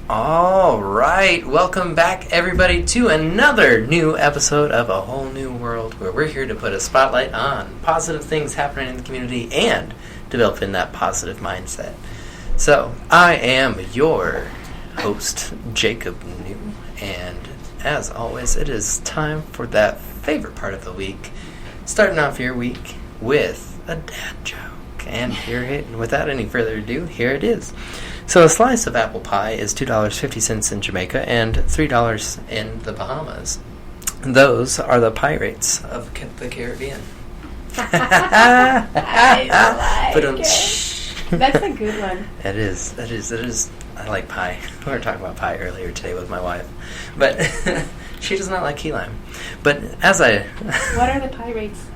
All right, welcome back everybody to another new episode of A Whole New World, where we're here to put a spotlight on positive things happening in the community and developing that positive mindset. So, I am your host, Jacob New, and as always, it is time for that favorite part of the week, starting off your week with a dad joke. And without any further ado, here it is. So a slice of apple pie is $2.50 in Jamaica and $3 in the Bahamas. Those are the pirates of the Caribbean. I like it. That's a good one. It is. I like pie. We were talking about pie earlier today with my wife. But she does not like key lime. But as I... What are the pirates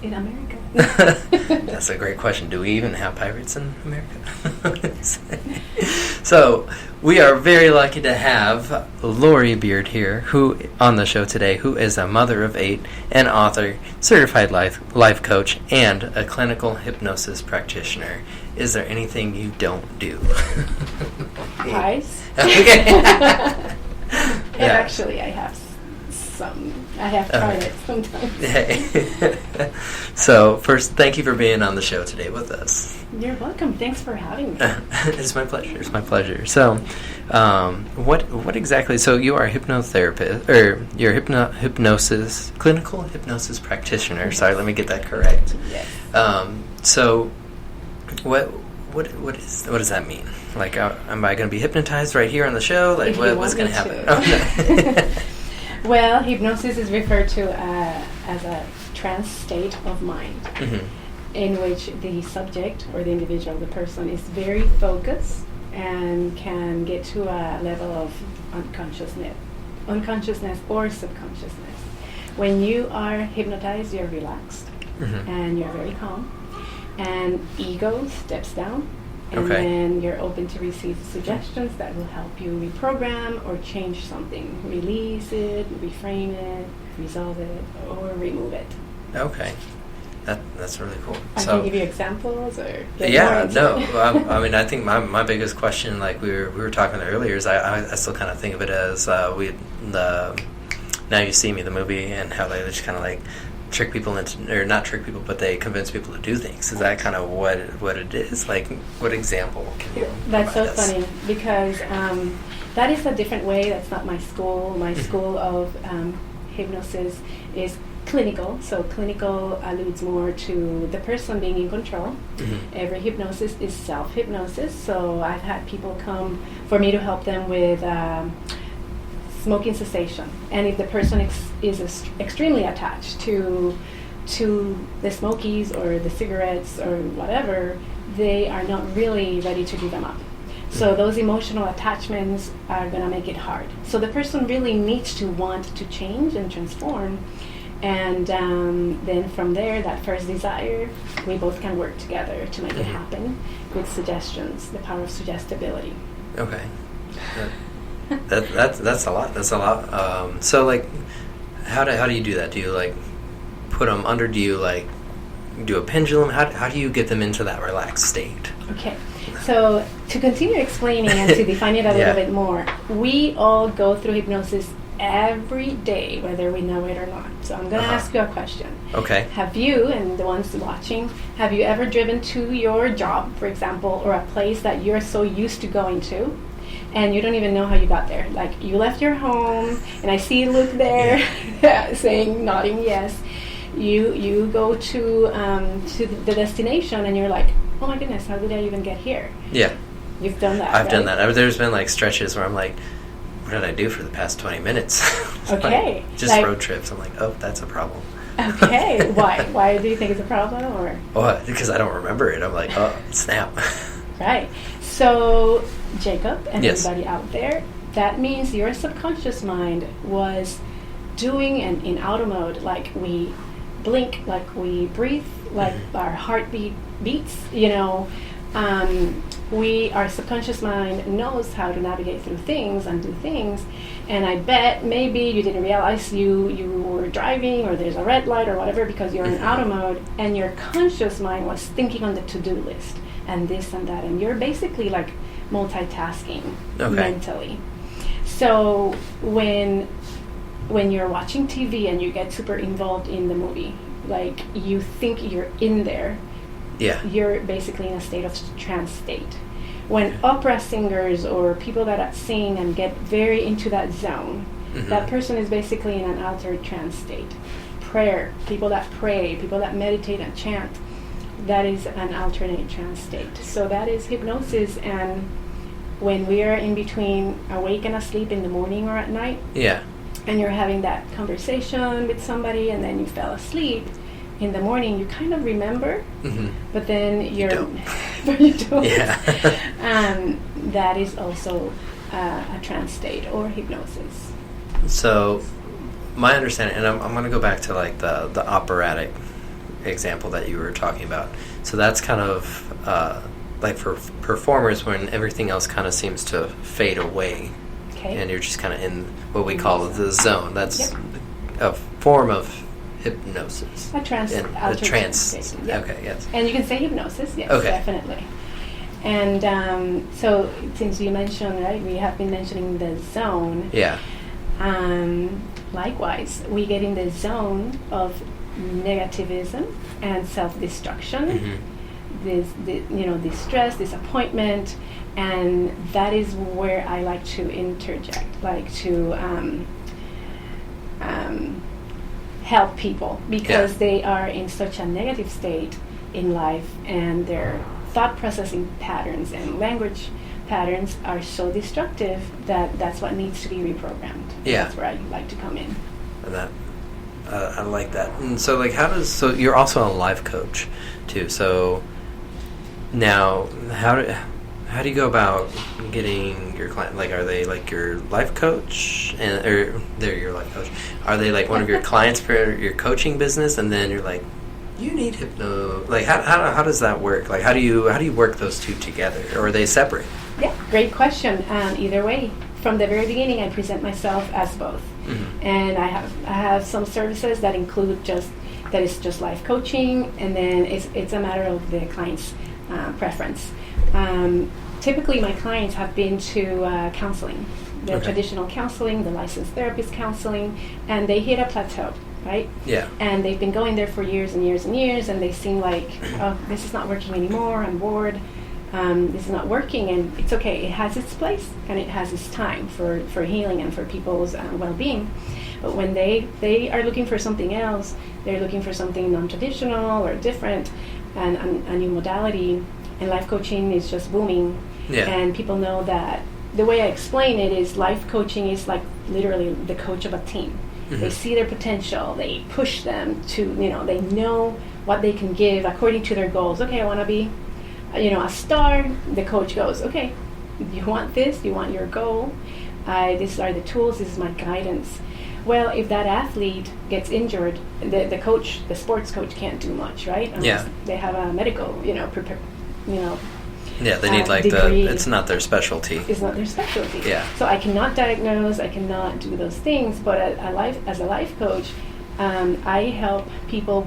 in America? That's a great question. Do we even have pirates in America? So, we are very lucky to have Lori Beard here, who on the show today, who is a mother of 8, an author, certified life coach, and a clinical hypnosis practitioner. Is there anything you don't do? Pies. Okay. And actually, I have some. I have tried it sometimes. Hey. So, first, thank you for being on the show today with us. You're welcome. Thanks for having me. It's my pleasure. So, what exactly? So, you are a hypnotherapist, or you're a clinical hypnosis practitioner. Yes. Sorry, let me get that correct. Yes. So, what does that mean? Like, am I going to be hypnotized right here on the show? Like, what's going to happen? Okay. Well, hypnosis is referred to as a trance state of mind, in which the subject or the individual, the person, is very focused and can get to a level of unconsciousness or subconsciousness. When you are hypnotized, you're relaxed and you're very calm, and ego steps down. And then you're open to receive suggestions that will help you reprogram or change something. Release it, reframe it, resolve it, or remove it. Okay. That's really cool. I can give you examples or... Yeah, no. I mean, I think my biggest question, like we were talking earlier, is I still kind of think of it as Now You See Me, the movie, and how they just kind of like trick people into, or not trick people, but they convince people to do things. Is that kind of what it is? Like, what example can you That's so provide us? funny, because that is a different way. That's not my school. My school of hypnosis is clinical. So clinical alludes more to the person being in control. Every hypnosis is self-hypnosis. So I've had people come for me to help them with smoking cessation, and if the person is extremely attached to the smokies or the cigarettes or whatever, they are not really ready to give them up. So those emotional attachments are going to make it hard. So the person really needs to want to change and transform, and then from there, that first desire, we both can work together to make it happen with suggestions, the power of suggestibility. Okay. That's a lot. So, like, how do you do that? Do you like put them under? Do you like do a pendulum? How do you get them into that relaxed state? Okay. So to continue explaining and to define it a little bit more, we all go through hypnosis every day, whether we know it or not. So I'm going to ask you a question. Okay. Have you, and the ones watching, have you ever driven to your job, for example, or a place that you're so used to going to, and you don't even know how you got there? Like, you left your home, and I see you look there, nodding yes. You go to the destination, and you're like, oh my goodness, how did I even get here? Yeah. You've done that, I've done that. There's been, like, stretches where I'm like, what did I do for the past 20 minutes? Okay. Like, just road trips. I'm like, oh, that's a problem. Okay. Why? Why do you think it's a problem? Or? Well, because I don't remember it. I'm like, oh, snap. Right. So, Jacob and everybody out there, that means your subconscious mind was doing an in auto mode, like we blink, like we breathe, like our heartbeat beats, our subconscious mind knows how to navigate through things and do things. And I bet maybe you didn't realize you were driving, or there's a red light or whatever, because you're in auto mode, and your conscious mind was thinking on the to-do list and this and that, and you're basically like multitasking mentally. So when you're watching TV and you get super involved in the movie, like you think you're in there, you're basically in a state of trance state. When opera singers or people that sing and get very into that zone, that person is basically in an altered trance state. Prayer, people that pray, people that meditate and chant, that is an alternate trance state. So that is hypnosis. And when we are in between awake and asleep in the morning or at night, and you're having that conversation with somebody and then you fell asleep, in the morning you kind of remember, but then you don't. That is also a trance state or hypnosis. So my understanding, and I'm going to go back to like the operatic example that you were talking about. So that's kind of like for performers when everything else kind of seems to fade away, and you're just kind of in what we call the zone. That's a form of hypnosis. A trance state. Yep. Okay, yes. And you can say hypnosis, yes, definitely. And so since you mentioned, right, we have been mentioning the zone. Yeah. Likewise, we get in the zone of negativism and self-destruction, distress, disappointment, and that is where I like to interject, like to help people because they are in such a negative state in life, and their thought processing patterns and language patterns are so destructive that that's what needs to be reprogrammed. That's where I like to come in. And that I like that. And so, like, so you're also a life coach too. So now, how do you go about getting your client? Like, are they like your life coach, or they're your life coach? Are they like one of your clients for your coaching business, and then you're like, you need hypno? Like, how does that work? Like, how do you work those two together, or are they separate? Yeah, great question. Either way, from the very beginning, I present myself as both, and I have some services that include just life coaching, and then it's a matter of the client's preference. Typically, my clients have been to counseling, the traditional counseling, the licensed therapist counseling, and they hit a plateau, right? Yeah. And they've been going there for years and years and years, and they seem like, oh, this is not working anymore, I'm bored, this is not working, and it's okay. It has its place, and it has its time for healing and for people's well-being. But when they are looking for something else, they're looking for something non-traditional or different, and a new modality, and life coaching is just booming. Yeah. And people know that the way I explain it is life coaching is like literally the coach of a team. They see their potential, they push them to, they know what they can give according to their goals. Okay, I want to be, a star. The coach goes, okay, you want this, you want your goal. These are the tools, this is my guidance. Well, if that athlete gets injured, the sports coach can't do much, right? Unless they have a medical, Yeah, they need it's not their specialty. It's not their specialty. Yeah. So I cannot diagnose, I cannot do those things, but as a life coach, I help people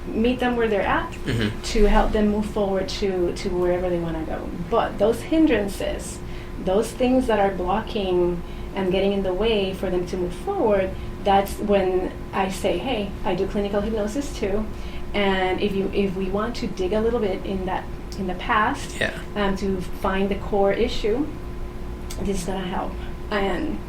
meet them where they're at to help them move forward to wherever they want to go. But those hindrances, those things that are blocking and getting in the way for them to move forward, that's when I say, hey, I do clinical hypnosis too. And if we want to dig a little bit in the past, to find the core issue, this is going to help. And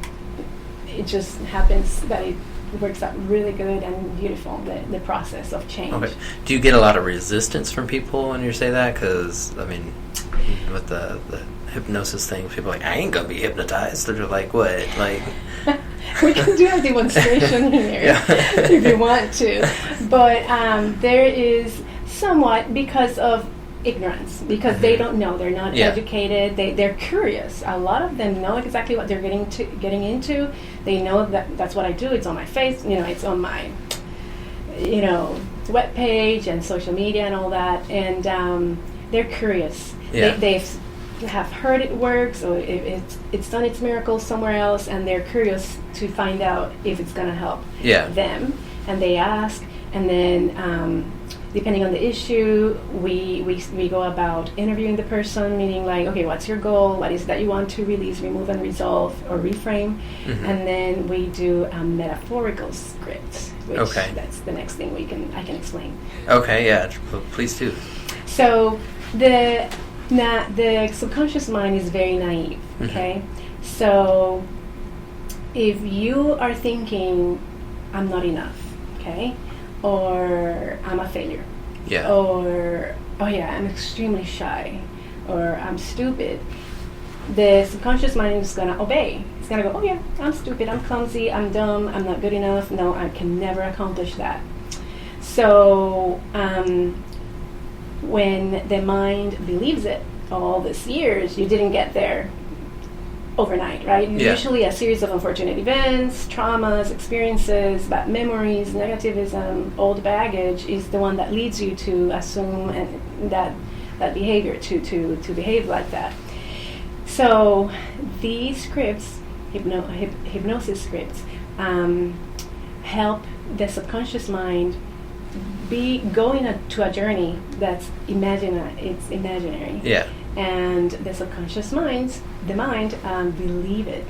it just happens that it works out really good and beautiful, the process of change. Okay. Do you get a lot of resistance from people when you say that? Because, I mean, with the hypnosis thing, people are like, I ain't going to be hypnotized. They're like, what? Like... We can do a demonstration here if you want to. But there is somewhat because of ignorance, because they don't know, they're not educated, they're curious. A lot of them know exactly what they're getting into. They know that's what I do. It's on my face, it's on my web page and social media and all that, and they're curious. They have heard it works, or it's done its miracles somewhere else, and they're curious to find out if it's going to help them, and they ask, and then depending on the issue, we go about interviewing the person, meaning like, okay, what's your goal? What is that you want to release, remove, and resolve, or reframe? Mm-hmm. And then we do a metaphorical script, which Okay. that's the next thing I can explain. Okay, yeah, please do. So the subconscious mind is very naive, okay? So if you are thinking, I'm not enough, okay? Or I'm a failure. Yeah. Or, oh yeah, I'm extremely shy. Or I'm stupid. The subconscious mind is going to obey. It's going to go, oh yeah, I'm stupid, I'm clumsy, I'm dumb, I'm not good enough. No, I can never accomplish that. So when the mind believes it all these years, you didn't get there overnight, right? Yeah. Usually a series of unfortunate events, traumas, experiences, bad memories, negativism, old baggage is the one that leads you to assume and that behavior, to behave like that. So these scripts, hypnosis scripts, help the subconscious mind be going to a journey that's imaginary. Yeah. And the subconscious mind, believe it.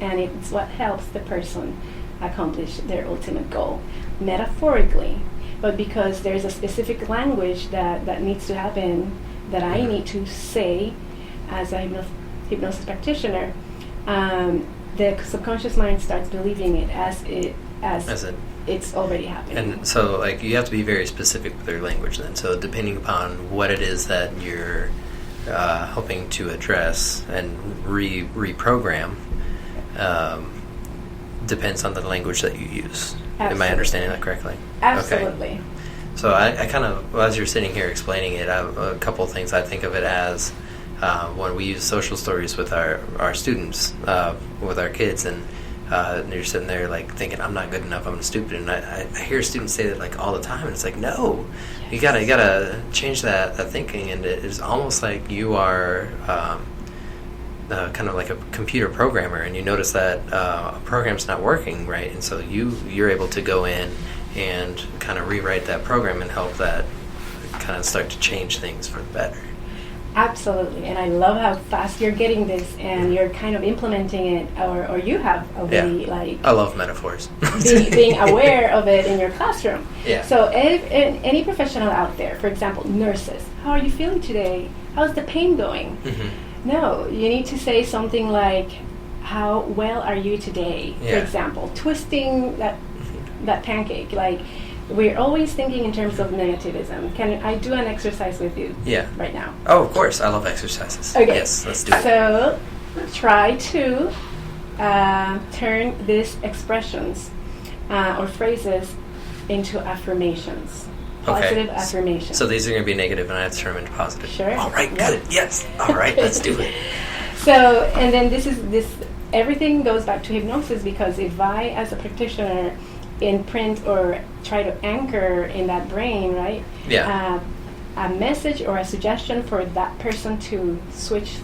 And it's what helps the person accomplish their ultimate goal, metaphorically. But because there's a specific language that needs to happen, that I need to say as a hypnosis practitioner, the subconscious mind starts believing it as it's already happening. And so, like, you have to be very specific with your language then. So depending upon what it is that you're hoping to address and reprogram, depends on the language that you use. Absolutely. Am I understanding that correctly? Absolutely. Okay. So I kind of, as you're sitting here explaining it, a couple of things I think of it as when we use social stories with our students, with our kids, and you're sitting there like thinking, I'm not good enough, I'm stupid, and I hear students say that like all the time, and it's like, no, you gotta change that thinking, and it is almost like you are kind of like a computer programmer, and you notice that a program's not working right, and so you're able to go in and kind of rewrite that program and help that kind of start to change things for the better. Absolutely, and I love how fast you're getting this, and you're kind of implementing it, or you have already, like... I love metaphors. being aware of it in your classroom. Yeah. So any professional out there, for example, nurses, how are you feeling today? How's the pain going? Mm-hmm. No, you need to say something like, how well are you today? Yeah. For example, twisting that pancake, like... We're always thinking in terms of negativism. Can I do an exercise with you right now? Oh, of course. I love exercises. Okay. Yes, let's do it. So try to turn these expressions or phrases into affirmations. Positive affirmations. So these are going to be negative, and I have to turn them into positive. Sure. All right, good. Yes. All right, let's do it. So, and then this everything goes back to hypnosis, because if I, as a practitioner, imprint or try to anchor in that brain, right? Yeah. A message or a suggestion for that person to switch,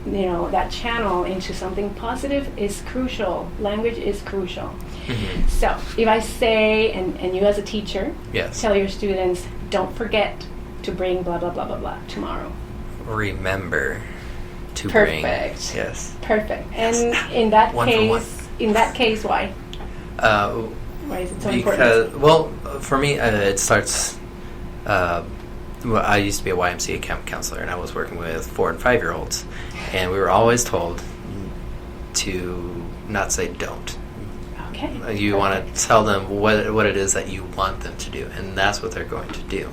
that channel into something positive is crucial. Language is crucial. Mm-hmm. So if I say, and you as a teacher, tell your students, don't forget to bring blah, blah, blah, blah, blah tomorrow. Remember to bring. Perfect. Yes. Perfect. Yes. And in that case, why? Why is it so important? Well, for me, it starts... I used to be a YMCA camp counselor, and I was working with 4 and 5-year-olds, and we were always told to not say don't. Okay. You want to tell them what it is that you want them to do, and that's what they're going to do.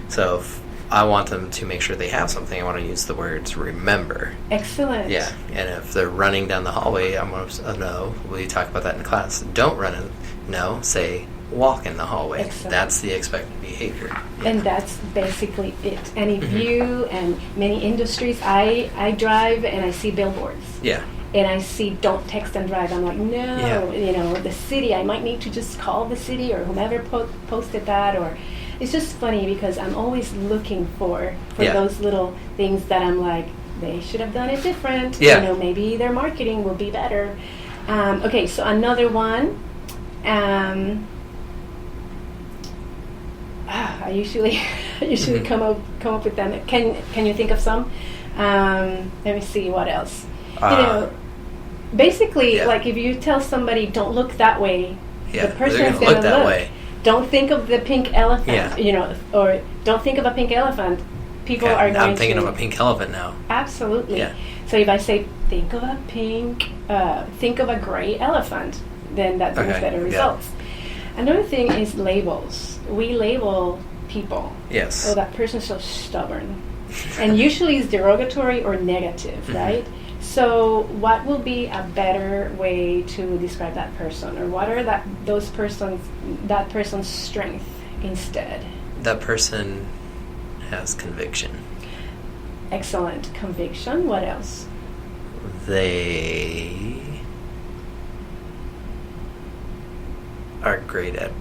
So if I want them to make sure they have something, I want to use the words remember. Excellent. Yeah, and if they're running down the hallway, I'm going to no, we talk about that in class. Don't run in. No, say walk in the hallway. Excellent. That's the expected behavior. Yeah. And that's basically it. And if you and many industries, I drive and I see billboards. Yeah. And I see don't text and drive. I'm like, no, the city, I might need to just call the city or whomever posted that. Or it's just funny because I'm always looking for those little things that I'm like, they should have done it different. Yeah. Maybe their marketing will be better. Okay, so another one. I usually come up with them. Can you think of some? Let me see what else. Basically, like if you tell somebody don't look that way, the person's going to look that way. Don't think of the pink elephant, or don't think of a pink elephant. People are going to... I'm thinking of a pink elephant now. Absolutely. Yeah. So if I say, think of a gray elephant, then that brings better results. Another thing is labels. We label people. Yes. Oh, that person's so stubborn. And usually it's derogatory or negative, right? So what will be a better way to describe that person? Or what are that person's strength instead? That person has conviction. Excellent. Conviction. What else? They are great at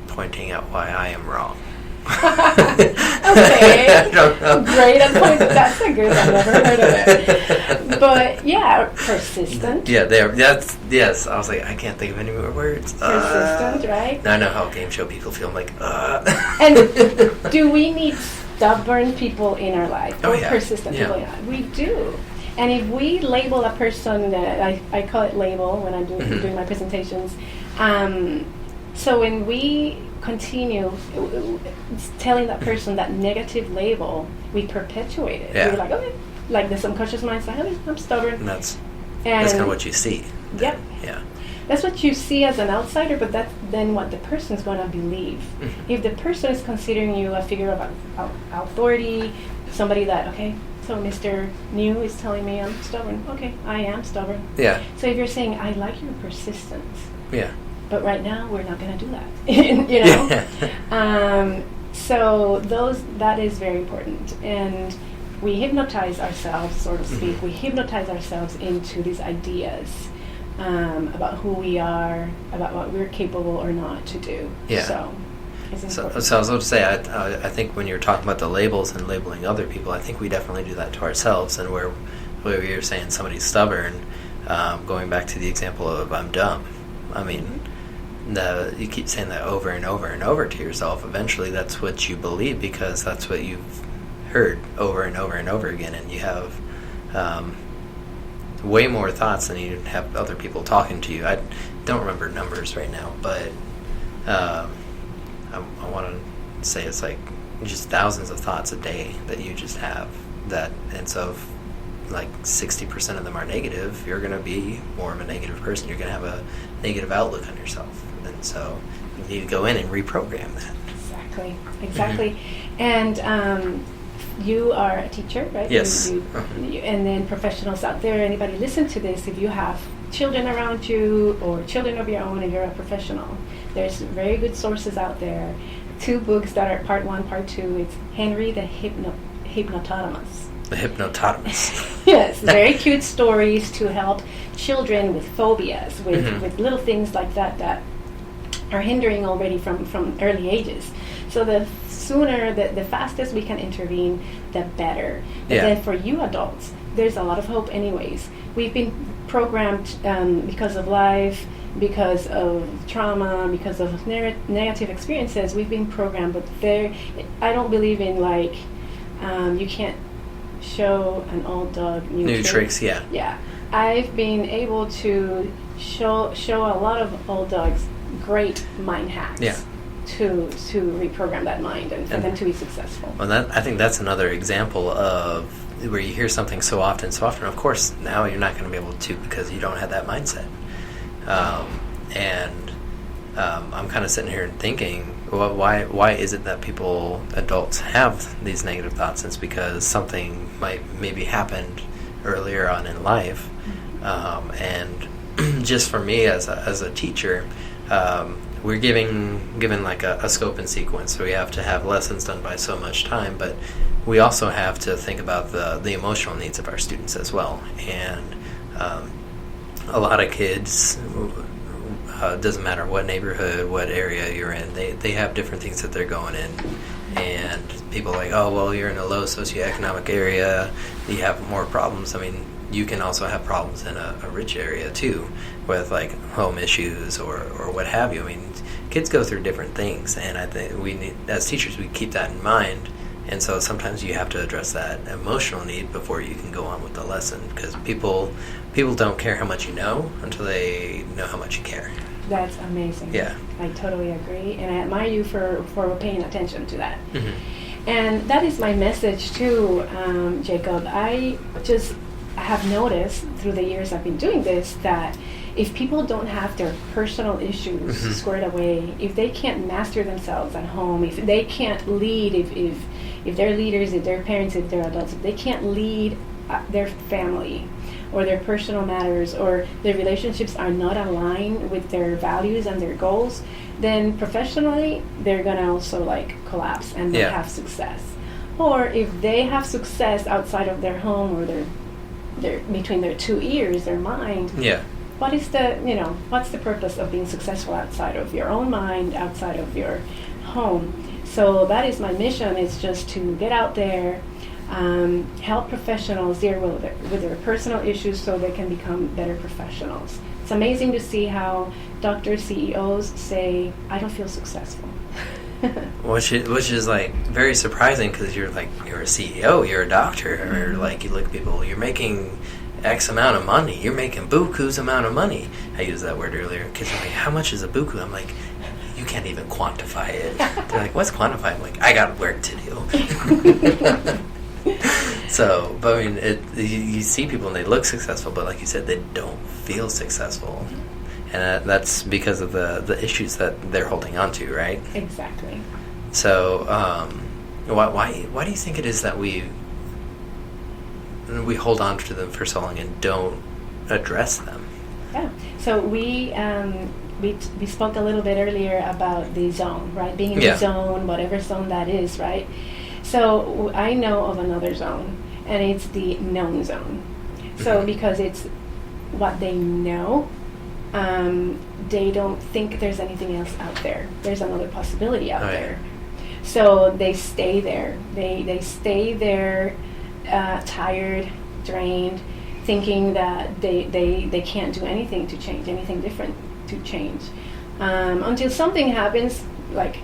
pointing out why I am wrong. Okay. I don't know. Great at pointing. That's a good one. I've never heard of it. But yeah, persistent. Yeah, yes. I was like, I can't think of any more words. Persistent, right? Now I know how game show people feel. I'm like, And do we need stubborn people in our life? Or persistent people in our life? We do. And if we label a person, I call it label when I'm doing my presentations. So when we continue telling that person that negative label, we perpetuate it. We're like, okay, like the subconscious mind's like, okay, I'm stubborn. And that's kind of what you see. Yep. Yeah. That's what you see as an outsider, but that's then what the person's going to believe. If the person is considering you a figure of authority, somebody that, okay, so Mr. New is telling me I'm stubborn. Okay, I am stubborn. Yeah. So if you're saying, I like your persistence. Yeah. But right now, we're not going to do that, So that is very important. And we hypnotize ourselves, so to speak. We hypnotize ourselves into these ideas about who we are, about what we're capable or not to do. Yeah. So it's important. So I was about to say, I think when you're talking about the labels and labeling other people, I think we definitely do that to ourselves. And where you're saying somebody's stubborn, going back to the example of I'm dumb. I mean... you keep saying that over and over and over to yourself. Eventually, that's what you believe because that's what you've heard over and over and over again, and you have way more thoughts than you have other people talking to you. I don't remember numbers right now, but I want to say it's like just thousands of thoughts a day that you just have. And so if like 60% of them are negative, you're going to be more of a negative person. You're going to have a negative outlook on yourself. And so you need to go in and reprogram that. Exactly. And you are a teacher, right? Yes. And then professionals out there, anybody listen to this, if you have children around you or children of your own and you're a professional, there's very good sources out there. 2 books that are part 1, part 2. It's Henry the Hypnototamus. The Hypnototamus. Yes, very cute stories to help children with phobias, with little things like that are hindering already from early ages. So the sooner, the fastest we can intervene, the better. But then for you adults, there's a lot of hope anyways. We've been programmed because of life, because of trauma, because of negative experiences. We've been programmed, but I don't believe in like, you can't show an old dog new tricks. Yeah. I've been able to show a lot of old dogs great mind hacks to reprogram that mind and for them to be successful. Well, I think that's another example of where you hear something so often. Of course, now you're not going to be able to because you don't have that mindset. I'm kind of sitting here and thinking, well, why is it that adults have these negative thoughts? It's because something maybe happened earlier on in life, and just for me as a teacher, we're given like a scope and sequence. So we have to have lessons done by so much time, but we also have to think about the emotional needs of our students as well. And a lot of kids, doesn't matter what neighborhood, what area you're in, they have different things that they're going in. And people are like, oh, well, you're in a low socioeconomic area, you have more problems. I mean, you can also have problems in a rich area too, with like home issues or what have you. I mean, kids go through different things, and I think we need, as teachers, we keep that in mind. And so sometimes you have to address that emotional need before you can go on with the lesson, because people don't care how much you know until they know how much you care. That's amazing. Yeah. I totally agree, and I admire you for paying attention to that. Mm-hmm. And that is my message too, Jacob. I have noticed through the years I've been doing this that if people don't have their personal issues Mm-hmm. squared away, if they can't master themselves at home, if they can't lead, if they're leaders, if they're parents, if they're adults, if they can't lead their family or their personal matters, or their relationships are not aligned with their values and their goals, then professionally they're gonna also like collapse and not have success. Or if they have success outside of their home, or their between their two ears, their mind, what's the purpose of being successful outside of your own mind, outside of your home? So that is my mission, is just to get out there, help professionals deal with their personal issues so they can become better professionals. It's amazing to see how doctors, CEOs say, I don't feel successful. Which is like very surprising, because you're a CEO, you're a doctor, or like you look at people, you're making X amount of money, you're making buku's amount of money. I used that word earlier. Kids are like, how much is a buku? I'm like, you can't even quantify it. They're like, what's quantify? I'm like, I got work to do. So, but I mean, you see people and they look successful, but like you said, they don't feel successful. And that's because of the issues that they're holding on to, right? Exactly. So, why do you think it is that we hold on to them for so long and don't address them? Yeah. So we spoke a little bit earlier about the zone, right? Being in the zone, whatever zone that is, right? So I know of another zone, and it's the known zone. So because it's what they know, they don't think there's anything else out there. There's another possibility out there. So they stay there. They stay there, tired, drained, thinking that they can't do anything to change, anything different to change, until something happens, like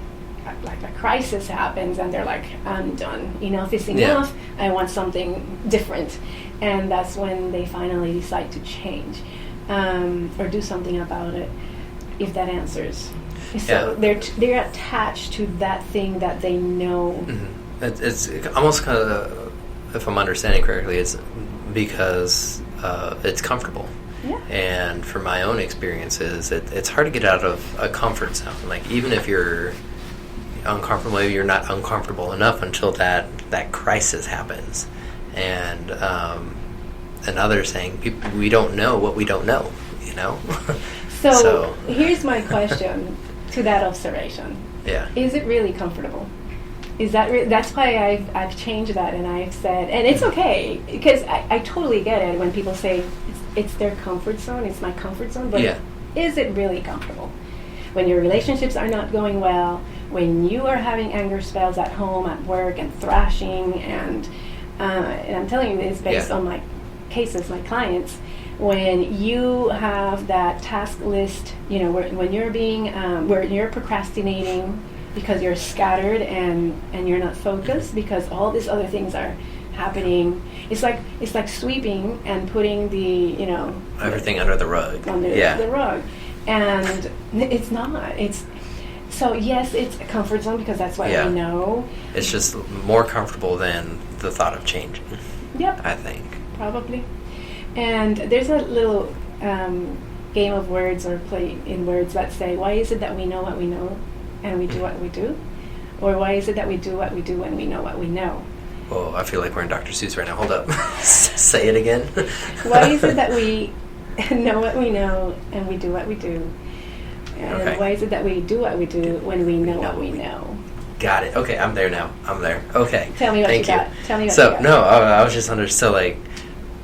a crisis happens, and they're like, I'm done. Enough is enough. I want something different. And that's when they finally decide to change, or do something about it, if that answers. So they're attached to that thing that they know. Mm-hmm. It's almost kind of, if I'm understanding correctly, it's because it's comfortable. Yeah. And from my own experiences, it's hard to get out of a comfort zone. Like, even if you're uncomfortable, maybe you're not uncomfortable enough until that crisis happens. And others saying, we don't know what we don't know, you know? So here's my question to that observation. Yeah. Is it really comfortable? Is that that's why I've changed that, and I've said, and it's okay, because I totally get it when people say it's their comfort zone, it's my comfort zone, but is it really comfortable? When your relationships are not going well, when you are having anger spells at home, at work, and thrashing, and I'm telling you this based on my cases, my clients, when you have that task list, when you're being, where you're procrastinating because you're scattered and you're not focused because all these other things are happening. It's like sweeping and putting the everything under the rug. The rug, and it's not. So yes, it's a comfort zone because that's what we know. It's just more comfortable than the thought of changing. Yep. I think probably. And there's a little game of words or play in words that say, why is it that we know what we know and we do what we do? Or why is it that we do what we do when we know what we know? Well, I feel like we're in Dr. Seuss right now. Hold up. Say it again. Why is it that we know what we know and we do what we do? And why is it that we do what we do when we know what we know? Got it. Okay, I'm there now. I'm there. Okay. Tell me what you got. Tell me what you got. So, no, I was just so like,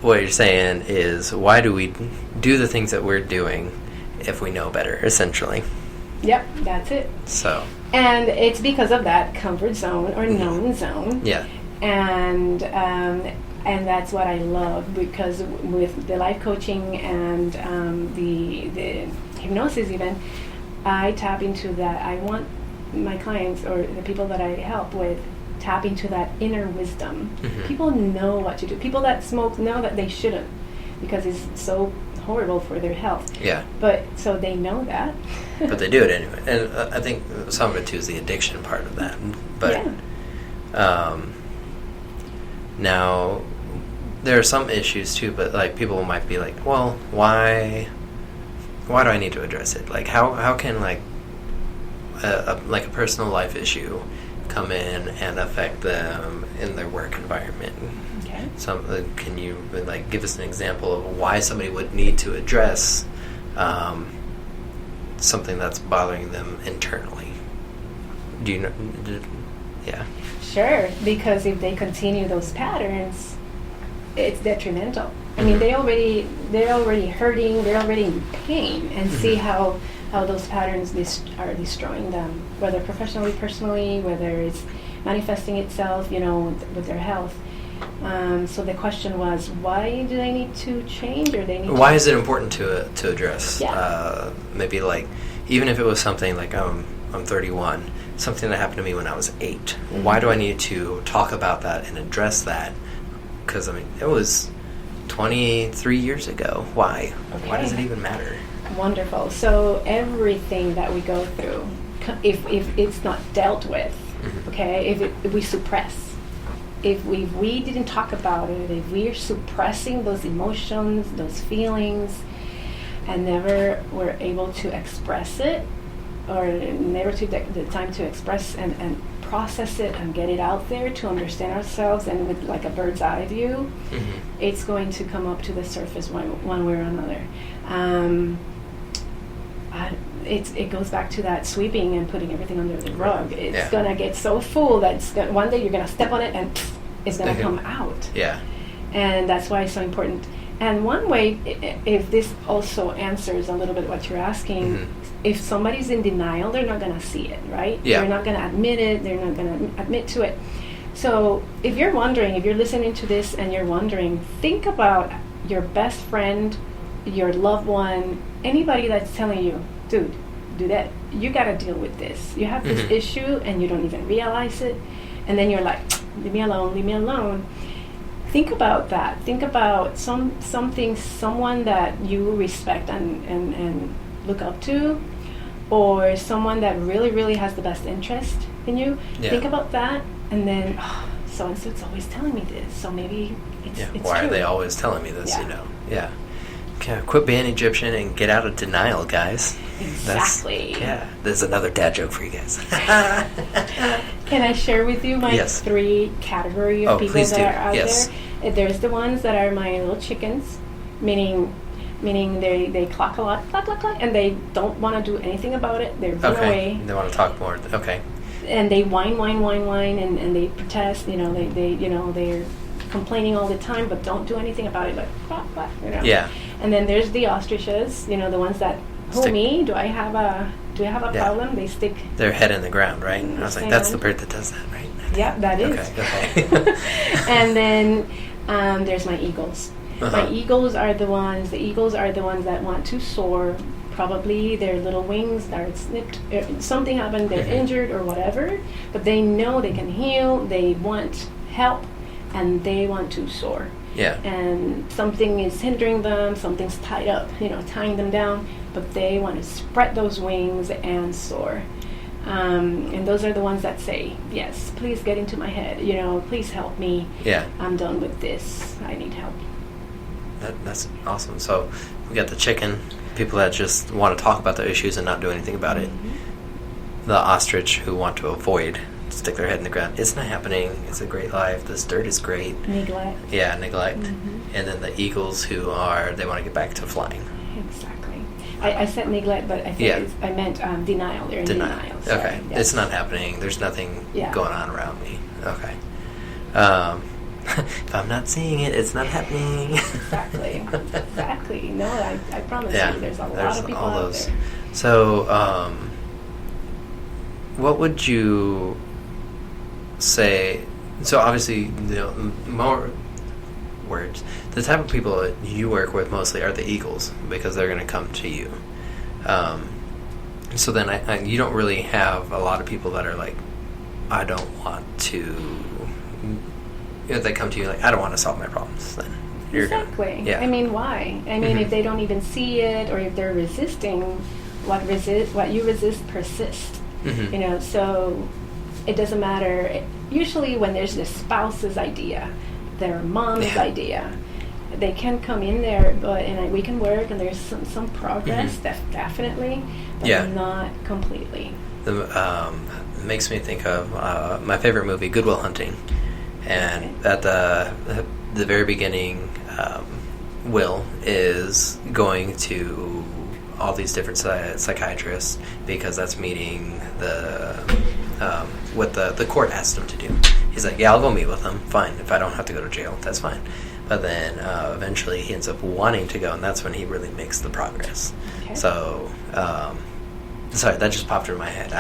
what you're saying is, why do we do the things that we're doing if we know better, essentially? Yep, that's it. So. And it's because of that comfort zone or known zone. Yeah. And that's what I love, because with the life coaching and the hypnosis even, I tap into that. I want my clients or the people that I help with tap into that inner wisdom. People know what to do. People that smoke know that they shouldn't because it's so horrible for their health. Yeah. But so they know that. But they do it anyway. And I think some of it too is the addiction part of that. But now there are some issues too, but like people might be like, well, why do I need to address it? Like how can like a personal life issue come in and affect them in their work environment? Okay. Can you like give us an example of why somebody would need to address something that's bothering them internally? Do you know? Yeah. Sure, because if they continue those patterns, it's detrimental. I mean, they're already hurting, they're already in pain, and see how those patterns are destroying them, whether professionally, personally, whether it's manifesting itself, with their health. So the question was, why do they need to change, or they need? Why is it important to address? Yeah. Maybe like, even if it was something like I'm 31, something that happened to me when I was 8. Why do I need to talk about that and address that? Because I mean, it was 23 years ago. Why? Okay. Why does it even matter? Wonderful. So everything that we go through, if it's not dealt with, okay, if we suppress, if we didn't talk about it, if we're suppressing those emotions, those feelings, and never were able to express it, or never took the time to express and process it and get it out there to understand ourselves, and with like a bird's eye view, it's going to come up to the surface one way or another. It goes back to that sweeping and putting everything under the rug. It's gonna get so full that one day you're gonna step on it and it's gonna come out. Yeah. And that's why it's so important. And one way, if this also answers a little bit what you're asking, if somebody's in denial, they're not gonna see it, right? Yeah. They're not gonna admit it. They're not gonna admit to it. So if you're wondering, if you're listening to this and you're wondering, think about your best friend, your loved one, anybody that's telling you, dude, do that. You got to deal with this. You have this issue and you don't even realize it. And then you're like, leave me alone, leave me alone. Think about that. Think about someone that you respect and look up to, or someone that really, really has the best interest in you. Yeah. Think about that, and then, so-and-so's always telling me this, so maybe it's why true. Are they always telling me this, Yeah. Okay, quit being Egyptian and get out of denial, guys. Exactly. There's another dad joke for you guys. Can I share with you my 3 category of people that are out there? There's the ones that are my little chickens, meaning they clock a lot, clock, and they don't want to do anything about it. They run away. They want to talk more. Okay. And they whine, and they protest. They're complaining all the time, but don't do anything about it. Like, quack, Yeah. And then there's the ostriches. The ones that, me? Do I have a problem? They stick their head in the ground, right? I was like, that's the bird that does that, right? Yeah, that is. Okay. And then there's my eagles. My eagles are the ones that want to soar. Probably their little wings are snipped, something happened, they're injured or whatever, but they know they can heal, they want help, and they want to soar. Yeah. And something is hindering them, something's tied up, tying them down, but they want to spread those wings and soar. And those are the ones that say, yes, please get into my head, please help me. Yeah. I'm done with this, I need help. That's awesome. So we got the chicken, people that just want to talk about the issues and not do anything about it. The ostrich who want to avoid, stick their head in the ground. It's not happening. It's a great life. This dirt is great. Neglect. Yeah, neglect. And then the eagles they want to get back to flying. Exactly. I said neglect, but I think I meant denial. They're in denial. Okay. Yes. It's not happening. There's nothing going on around me. Okay. If I'm not seeing it, it's not happening. Exactly. No, I promise you, there's a lot of people out there. So, what would you say? So, obviously, more words. The type of people that you work with mostly are the eagles because they're going to come to you. So then you don't really have a lot of people that are like, I don't want to. If they come to you like, I don't want to solve my problems, then you're exactly. Gonna, yeah. I mean, why? I mean, if they don't even see it, or if they're resisting, what you resist persists. So it doesn't matter. Usually, when there's the spouse's idea, their mom's idea, they can come in there, and we can work, and there's some progress, definitely, but not completely. It makes me think of my favorite movie, Good Will Hunting, and at the very beginning, Will is going to all these different psychiatrists because that's meeting what the court asked him to do. He's like, yeah, I'll go meet with them. Fine. If I don't have to go to jail, that's fine. But then eventually he ends up wanting to go, and that's when he really makes the progress. Okay. So, sorry, that just popped in my head.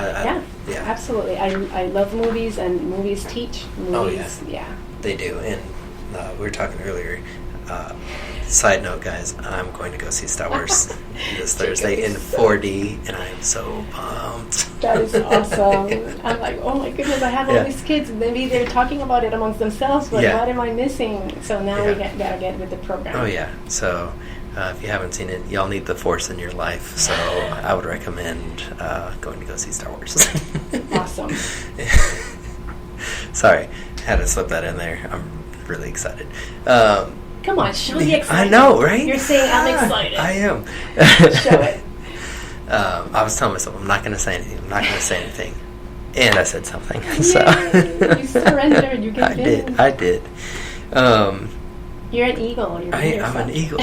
Yeah, absolutely. I love movies, and movies teach. Movies, yeah. They do. And we were talking earlier. Side note, guys, I'm going to go see Star Wars this Thursday in 4D, and I'm so pumped. That is awesome. I'm like, oh my goodness, I have all these kids. Maybe they're talking about it amongst themselves, but what am I missing? So now we gotta get with the program. Oh, yeah. So if you haven't seen it, y'all need the Force in your life, so I would recommend going to go see Star Wars. Awesome. Sorry, had to slip that in there. I'm really excited. Come on, show the excitement. I know, right? You're saying I'm excited. I am. Show it. I was telling myself, I'm not going to say anything. And I said something. Yay, so you surrendered. You gave in. I did. You're an eagle. I'm an eagle.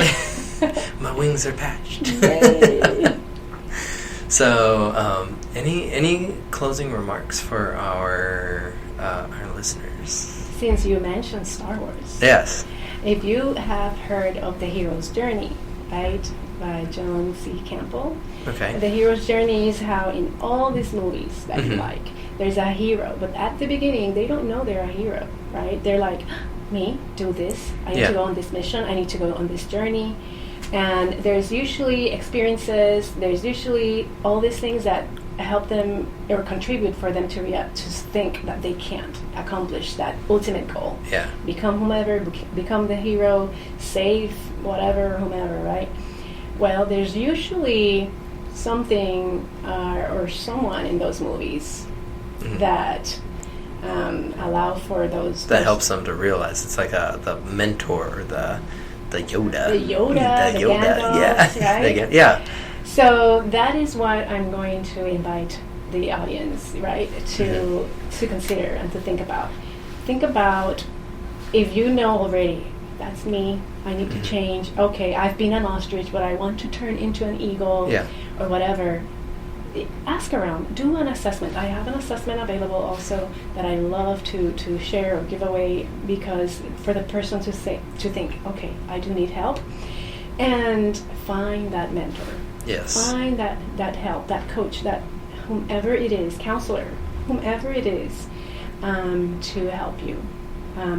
My wings are patched. Yay. So, any closing remarks for our listeners? Since you mentioned Star Wars. Yes. If you have heard of The Hero's Journey, right, by John C. Campbell. Okay. The Hero's Journey is how in all these movies that you like, there's a hero. But at the beginning, they don't know they're a hero, right? They're like, me, do this. I need to go on this mission. I need to go on this journey. And there's usually experiences. There's usually all these things that help them or contribute for them to think that they can't accomplish that ultimate goal. Yeah. Become whomever, become the hero, save whatever, whomever, right? Well, there's usually something or someone in those movies that allow for those... That helps them to realize. It's like the mentor or the Yoda. The Gandalf, right? Yeah. So that is what I'm going to invite the audience, right, to consider and to think about. Think about if you know already, that's me, I need to change. Okay, I've been an ostrich, but I want to turn into an eagle or whatever. Ask around. Do an assessment. I have an assessment available also that I love to share or give away because for the person to think, okay, I do need help. And find that mentor. Yes. Find that help, that coach, that whomever it is, counselor, whomever it is, to help you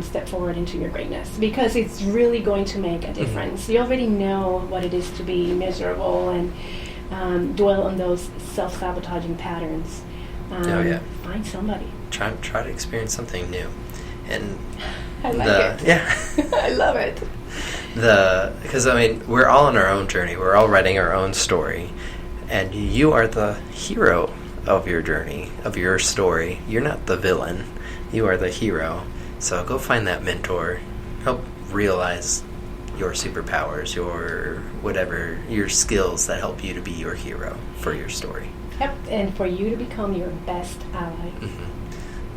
step forward into your greatness. Because it's really going to make a difference. You already know what it is to be miserable and dwell on those self-sabotaging patterns. Find somebody. Try to experience something new. And I like it. Yeah. I love it. Because, I mean, we're all on our own journey. We're all writing our own story. And you are the hero of your journey, of your story. You're not the villain. You are the hero. So go find that mentor. Help realize your superpowers, your whatever, your skills that help you to be your hero for your story. Yep, and for you to become your best ally.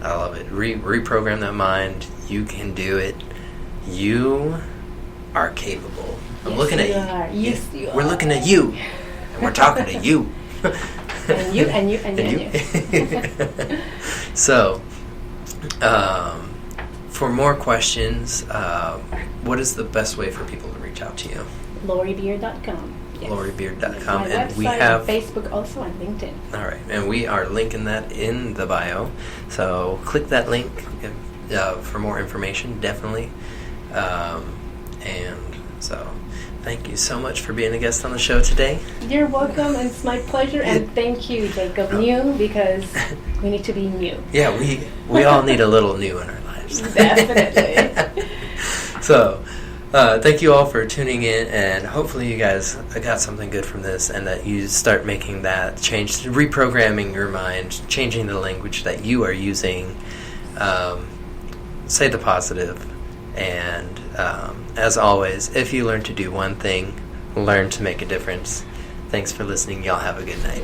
I love it. Reprogram that mind. You can do it. You are capable. I'm looking at you. Yes, you are. We're looking at you. And we're talking to you. And you. So, for more questions, what is the best way for people to reach out to you? LoriBeard.com. Yes. LoriBeard.com. And we have Facebook also and LinkedIn. All right. And we are linking that in the bio. So click that link for more information, definitely. And so Thank you so much for being a guest on the show today. You're welcome. It's my pleasure. And thank you, Jacob. New, because we need to be new. Yeah, we all need a little new in our lives. Definitely. So, thank you all for tuning in, and hopefully you guys got something good from this, and that you start making that change, reprogramming your mind, changing the language that you are using. Say the positive, and as always, if you learn to do one thing, learn to make a difference. Thanks for listening. Y'all have a good night.